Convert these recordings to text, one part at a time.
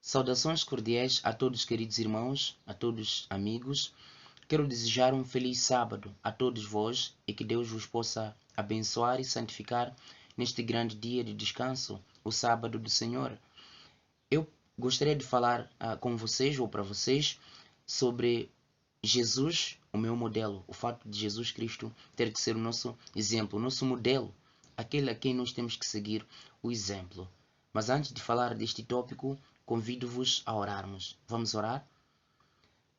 Saudações cordiais a todos, queridos irmãos, a todos amigos. Quero desejar um feliz sábado a todos vós e que Deus vos possa abençoar e santificar neste grande dia de descanso, o sábado do Senhor. Eu gostaria de falar com vocês ou para vocês sobre Jesus, o meu modelo, o fato de Jesus Cristo ter que ser o nosso exemplo, o nosso modelo, aquele a quem nós temos que seguir o exemplo. Mas antes de falar deste tópico, convido-vos a orarmos. Vamos orar?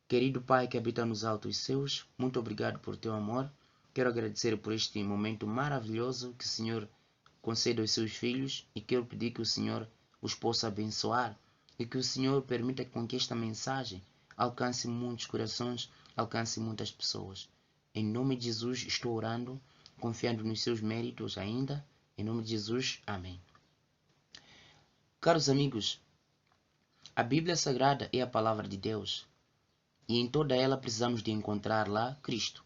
Querido Pai que habita nos altos céus, muito obrigado por teu amor. Quero agradecer por este momento maravilhoso que o Senhor concede aos seus filhos e quero pedir que o Senhor os possa abençoar e que o Senhor permita com que esta mensagem alcance muitos corações, alcance muitas pessoas. Em nome de Jesus estou orando, confiando nos seus méritos ainda. Em nome de Jesus, amém. Caros amigos, a Bíblia Sagrada é a palavra de Deus e em toda ela precisamos de encontrar lá Cristo.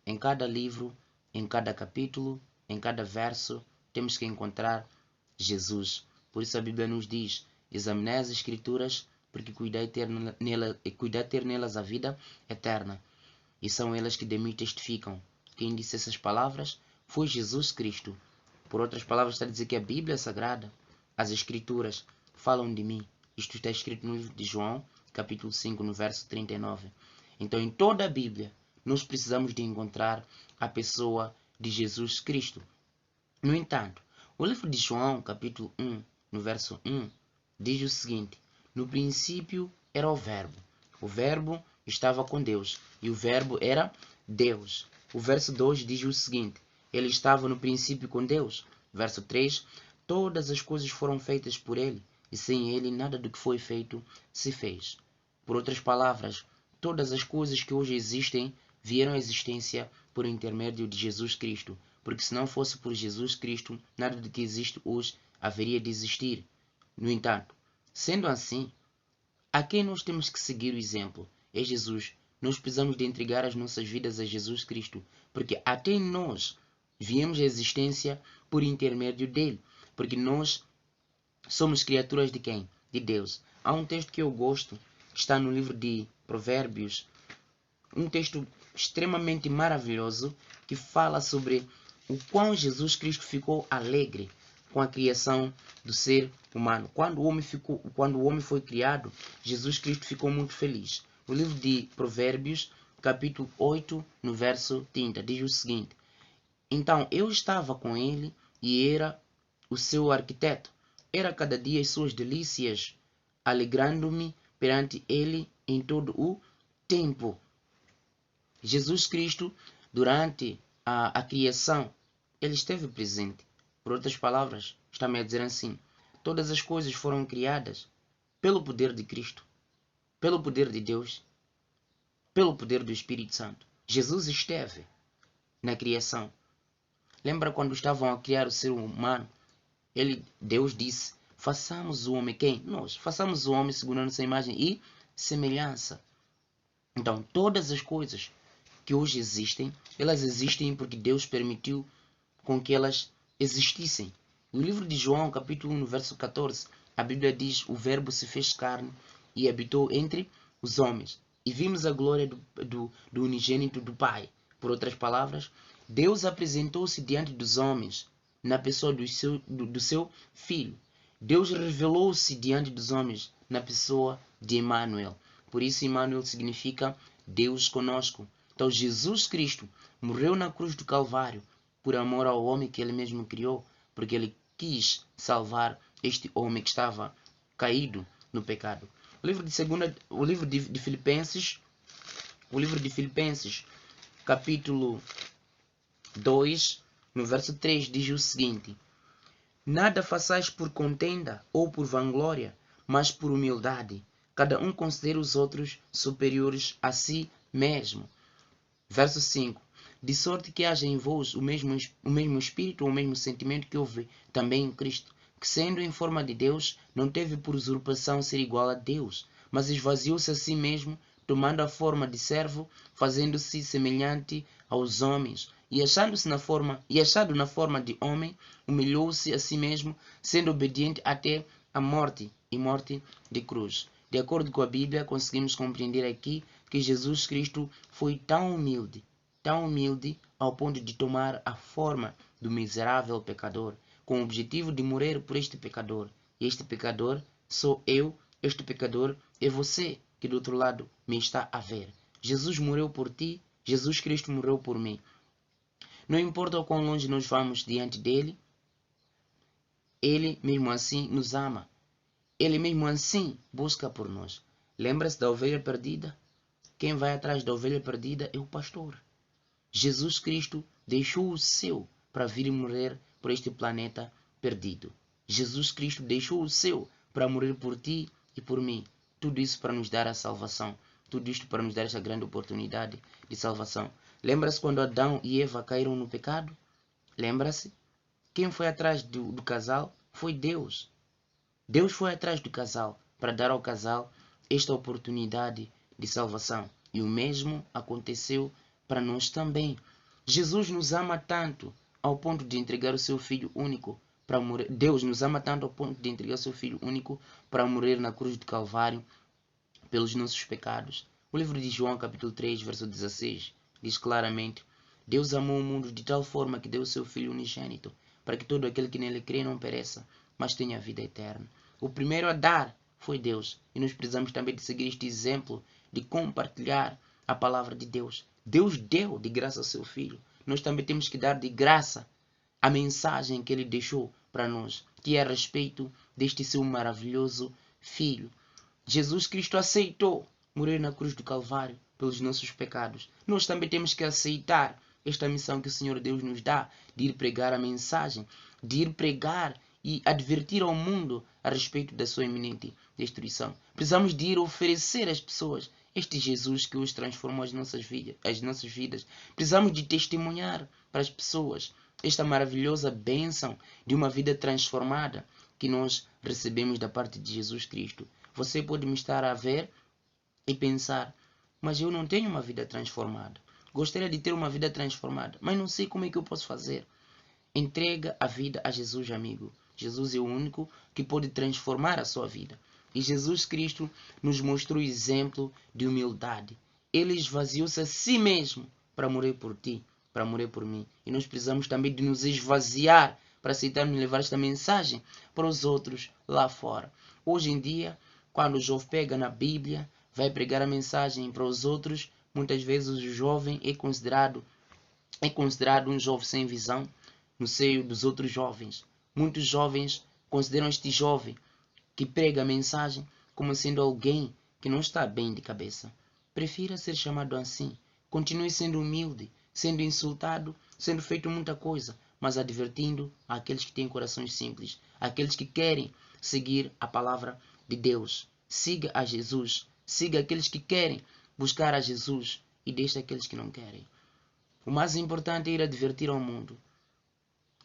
Em cada livro, em cada capítulo, em cada verso, temos que encontrar Jesus. Por isso a Bíblia nos diz: examinai as Escrituras, porque cuidai ter nelas a vida eterna. E são elas que de mim testificam. Quem disse essas palavras foi Jesus Cristo. Por outras palavras, está a dizer que a Bíblia Sagrada, as Escrituras, falam de mim. Isto está escrito no livro de João, capítulo 5, no verso 39. Então, em toda a Bíblia, nós precisamos de encontrar a pessoa de Jesus Cristo. No entanto, o livro de João, capítulo 1, no verso 1, diz o seguinte: no princípio era o Verbo estava com Deus, e o Verbo era Deus. O verso 2 diz o seguinte: ele estava no princípio com Deus. Verso 3, todas as coisas foram feitas por ele, e sem ele nada do que foi feito se fez. Por outras palavras, todas as coisas que hoje existem vieram à existência por intermédio de Jesus Cristo, porque se não fosse por Jesus Cristo, nada do que existe hoje haveria de existir. No entanto, sendo assim, a quem nós temos que seguir o exemplo é Jesus. Nós precisamos de entregar as nossas vidas a Jesus Cristo, porque até nós viemos à existência por intermédio dele, porque nós somos criaturas de quem? De Deus. Há um texto que eu gosto, que está no livro de Provérbios, um texto extremamente maravilhoso, que fala sobre o quão Jesus Cristo ficou alegre com a criação do ser humano. Quando o homem foi criado, Jesus Cristo ficou muito feliz. O livro de Provérbios, capítulo 8, no verso 30, diz o seguinte: então eu estava com ele e era o seu arquiteto. Era cada dia as suas delícias, alegrando-me perante ele em todo o tempo. Jesus Cristo, durante a criação, ele esteve presente. Por outras palavras, está-me a dizer assim: todas as coisas foram criadas pelo poder de Cristo, pelo poder de Deus, pelo poder do Espírito Santo. Jesus esteve na criação. Lembra quando estavam a criar o ser humano? Deus disse: façamos o homem quem? Nós. Façamos o homem segundo a nossa imagem e semelhança. Então, todas as coisas que hoje existem, elas existem porque Deus permitiu com que elas existissem. No livro de João, capítulo 1, no verso 14, a Bíblia diz: o Verbo se fez carne e habitou entre os homens, e vimos a glória do unigênito do Pai. Por outras palavras, Deus apresentou-se diante dos homens na pessoa do seu Filho. Deus revelou-se diante dos homens na pessoa de Emmanuel. Por isso, Emmanuel significa Deus conosco. Então, Jesus Cristo morreu na cruz do Calvário por amor ao homem que ele mesmo criou, porque ele quis salvar este homem que estava caído no pecado. O livro de Filipenses, capítulo 2, no verso 3, diz o seguinte: nada façais por contenda ou por vanglória, mas por humildade. Cada um considera os outros superiores a si mesmo. Verso 5. De sorte que haja em vós o mesmo espírito ou o mesmo sentimento que houve também em Cristo, que sendo em forma de Deus, não teve por usurpação ser igual a Deus, mas esvaziou-se a si mesmo, tomando a forma de servo, fazendo-se semelhante aos homens, e achado na forma de homem, humilhou-se a si mesmo, sendo obediente até a morte e morte de cruz. De acordo com a Bíblia, conseguimos compreender aqui que Jesus Cristo foi tão humilde ao ponto de tomar a forma do miserável pecador, com o objetivo de morrer por este pecador. E este pecador sou eu, este pecador é você, que do outro lado me está a ver. Jesus morreu por ti, Jesus Cristo morreu por mim. Não importa o quão longe nós vamos diante dele, ele mesmo assim nos ama. Ele mesmo assim busca por nós. Lembra-se da ovelha perdida? Quem vai atrás da ovelha perdida é o pastor. Jesus Cristo deixou o seu para vir morrer por este planeta perdido. Jesus Cristo deixou o seu para morrer por ti e por mim. Tudo isso para nos dar a salvação. Tudo isto para nos dar esta grande oportunidade de salvação. Lembra-se quando Adão e Eva caíram no pecado? Lembra-se? Quem foi atrás do casal? Foi Deus. Deus foi atrás do casal para dar ao casal esta oportunidade de salvação. E o mesmo aconteceu para nós também. Jesus nos ama tanto ao ponto de entregar o seu Filho único para morrer. Deus nos ama tanto ao ponto de entregar o seu Filho único para morrer na cruz do Calvário pelos nossos pecados. O livro de João, capítulo 3, verso 16, diz claramente: Deus amou o mundo de tal forma que deu o seu Filho unigênito, para que todo aquele que nele crê não pereça, mas tenha vida eterna. O primeiro a dar foi Deus, e nós precisamos também de seguir este exemplo de compartilhar a palavra de Deus. Deus deu de graça ao seu Filho. Nós também temos que dar de graça a mensagem que ele deixou para nós, que é a respeito deste seu maravilhoso Filho. Jesus Cristo aceitou morrer na cruz do Calvário pelos nossos pecados. Nós também temos que aceitar esta missão que o Senhor Deus nos dá, de ir pregar a mensagem, de ir pregar e advertir ao mundo a respeito da sua iminente destruição. Precisamos de ir oferecer às pessoas este Jesus que os transformou as nossas vidas. Precisamos de testemunhar para as pessoas esta maravilhosa bênção de uma vida transformada que nós recebemos da parte de Jesus Cristo. Você pode me estar a ver e pensar: mas eu não tenho uma vida transformada. Gostaria de ter uma vida transformada, mas não sei como é que eu posso fazer. Entrega a vida a Jesus, amigo. Jesus é o único que pode transformar a sua vida. E Jesus Cristo nos mostrou o exemplo de humildade. Ele esvaziou-se a si mesmo para morrer por ti, para morrer por mim. E nós precisamos também de nos esvaziar para aceitarmos levar esta mensagem para os outros lá fora. Hoje em dia, quando o jovem pega na Bíblia, vai pregar a mensagem para os outros, muitas vezes o jovem é considerado um jovem sem visão no seio dos outros jovens. Muitos jovens consideram este jovem que prega a mensagem como sendo alguém que não está bem de cabeça. Prefira ser chamado assim. Continue sendo humilde, sendo insultado, sendo feito muita coisa, mas advertindo àqueles que têm corações simples, àqueles que querem seguir a palavra de Deus. Siga a Jesus. Siga aqueles que querem buscar a Jesus e deixe aqueles que não querem. O mais importante é ir advertir ao mundo.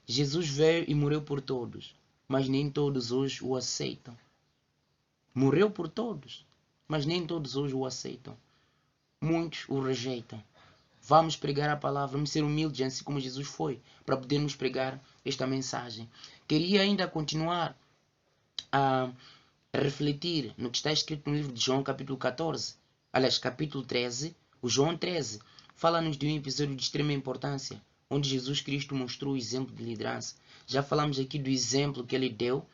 Jesus veio e morreu por todos, mas nem todos hoje o aceitam. Morreu por todos, mas nem todos hoje o aceitam. Muitos o rejeitam. Vamos pregar a palavra, vamos ser humildes, assim como Jesus foi, para podermos pregar esta mensagem. Queria ainda continuar a refletir no que está escrito no livro de João, capítulo 14. Aliás, capítulo 13. O João 13 fala-nos de um episódio de extrema importância, onde Jesus Cristo mostrou o exemplo de liderança. Já falamos aqui do exemplo que ele deu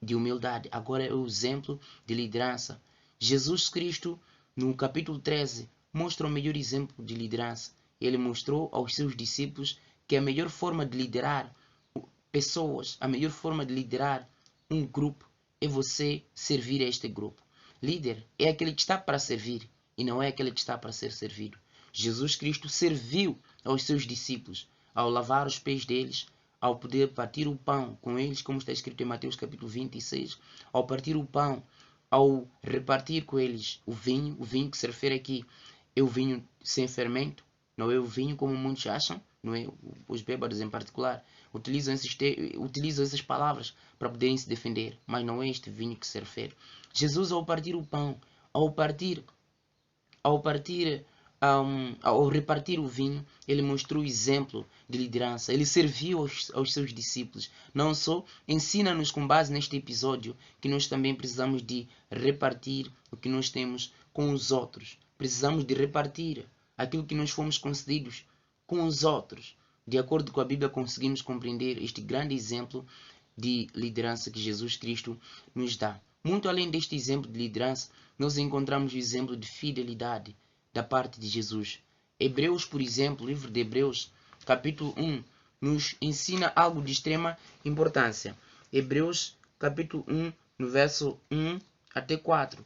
de humildade. Agora é o exemplo de liderança. Jesus Cristo, no capítulo 13, mostra o melhor exemplo de liderança. Ele mostrou aos seus discípulos que a melhor forma de liderar pessoas, a melhor forma de liderar um grupo é você servir a este grupo. Líder é aquele que está para servir e não é aquele que está para ser servido. Jesus Cristo serviu aos seus discípulos ao lavar os pés deles, ao poder partir o pão com eles, como está escrito em Mateus capítulo 26, ao partir o pão, ao repartir com eles o vinho que se refere aqui é o vinho sem fermento, não é o vinho como muitos acham, não é? Os bêbados em particular utilizam essas palavras para poderem se defender, mas não é este vinho que se refere. Jesus, ao partir o pão, ao partir ao repartir o vinho, ele mostrou o exemplo de liderança. Ele serviu aos seus discípulos. Não só ensina-nos com base neste episódio que nós também precisamos de repartir o que nós temos com os outros. Precisamos de repartir aquilo que nós fomos concedidos com os outros. De acordo com a Bíblia, conseguimos compreender este grande exemplo de liderança que Jesus Cristo nos dá. Muito além deste exemplo de liderança, nós encontramos o exemplo de fidelidade da parte de Jesus. Hebreus, por exemplo, livro de Hebreus, capítulo 1, nos ensina algo de extrema importância. Hebreus, capítulo 1, no verso 1 até 4.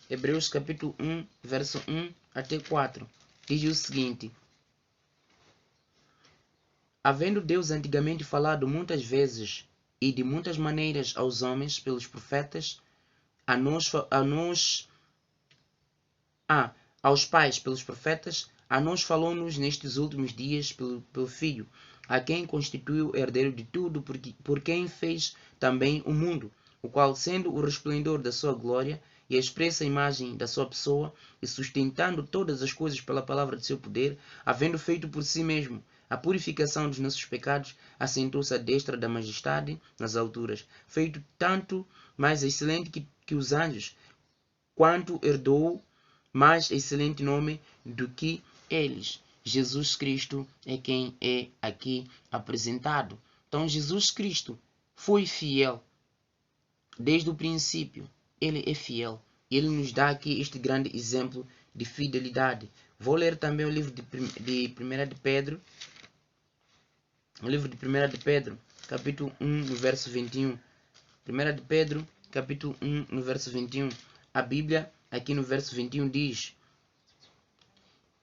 Hebreus, capítulo 1, verso 1 até 4. Diz o seguinte: havendo Deus antigamente falado muitas vezes e de muitas maneiras aos homens pelos profetas, aos pais pelos profetas, a nós falou-nos nestes últimos dias pelo Filho, a quem constituiu herdeiro de tudo, por quem fez também o mundo, o qual, sendo o resplendor da sua glória e a expressa imagem da sua pessoa, e sustentando todas as coisas pela palavra de seu poder, havendo feito por si mesmo a purificação dos nossos pecados, assentou-se à destra da majestade nas alturas, feito tanto mais excelente que os anjos, quanto herdou mais excelente nome do que eles. Jesus Cristo é quem é aqui apresentado. Então Jesus Cristo foi fiel desde o princípio. Ele é fiel. Ele nos dá aqui este grande exemplo de fidelidade. Vou ler também o livro de 1 de Pedro. O livro de 1 de Pedro, capítulo 1, no verso 21. 1 de Pedro, capítulo 1, no verso 21. A Bíblia, aqui no verso 21, diz: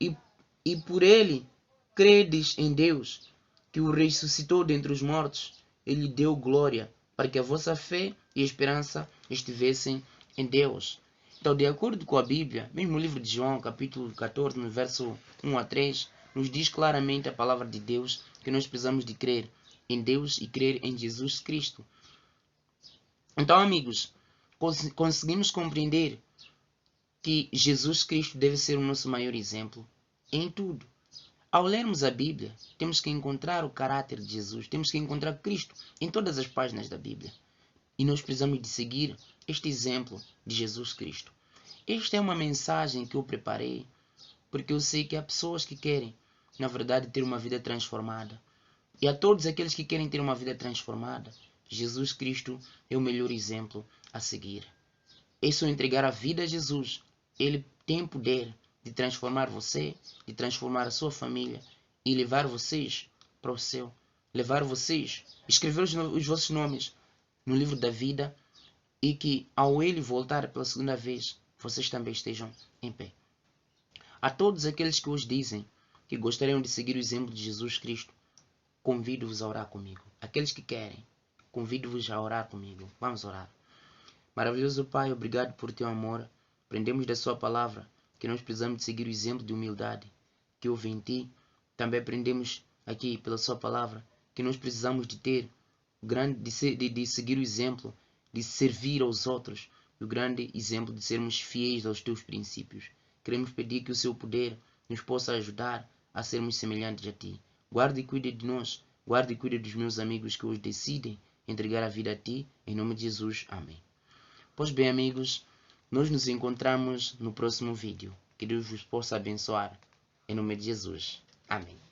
E por ele credes em Deus, que o ressuscitou dentre os mortos, ele lhe deu glória, para que a vossa fé e esperança estivessem em Deus. Então, de acordo com a Bíblia, mesmo o livro de João, capítulo 14, no verso 1 a 3, nos diz claramente a palavra de Deus que nós precisamos de crer em Deus e crer em Jesus Cristo. Então, amigos, conseguimos compreender que Jesus Cristo deve ser o nosso maior exemplo em tudo. Ao lermos a Bíblia, temos que encontrar o caráter de Jesus, temos que encontrar Cristo em todas as páginas da Bíblia. E nós precisamos de seguir este exemplo de Jesus Cristo. Esta é uma mensagem que eu preparei, porque eu sei que há pessoas que querem, na verdade, ter uma vida transformada. E a todos aqueles que querem ter uma vida transformada, Jesus Cristo é o melhor exemplo a seguir. É só entregar a vida a Jesus. Ele tem poder de transformar você, de transformar a sua família e levar vocês para o céu. Levar vocês, escrever os vossos nomes no livro da vida e que ao ele voltar pela segunda vez, vocês também estejam em pé. A todos aqueles que os dizem que gostariam de seguir o exemplo de Jesus Cristo, convido-vos a orar comigo. Aqueles que querem, convido-vos a orar comigo. Vamos orar. Maravilhoso Pai, obrigado por teu amor. Aprendemos da sua palavra que nós precisamos de seguir o exemplo de humildade que houve em ti. Também aprendemos aqui pela sua palavra que nós precisamos de ter de seguir o exemplo de servir aos outros, e o grande exemplo de sermos fiéis aos teus princípios. Queremos pedir que o seu poder nos possa ajudar a sermos semelhantes a ti. Guarda e cuida de nós, guarda e cuida dos meus amigos que hoje decidem entregar a vida a ti, em nome de Jesus. Amém. Pois bem, amigos, nós nos encontramos no próximo vídeo. Que Deus vos possa abençoar, em nome de Jesus. Amém.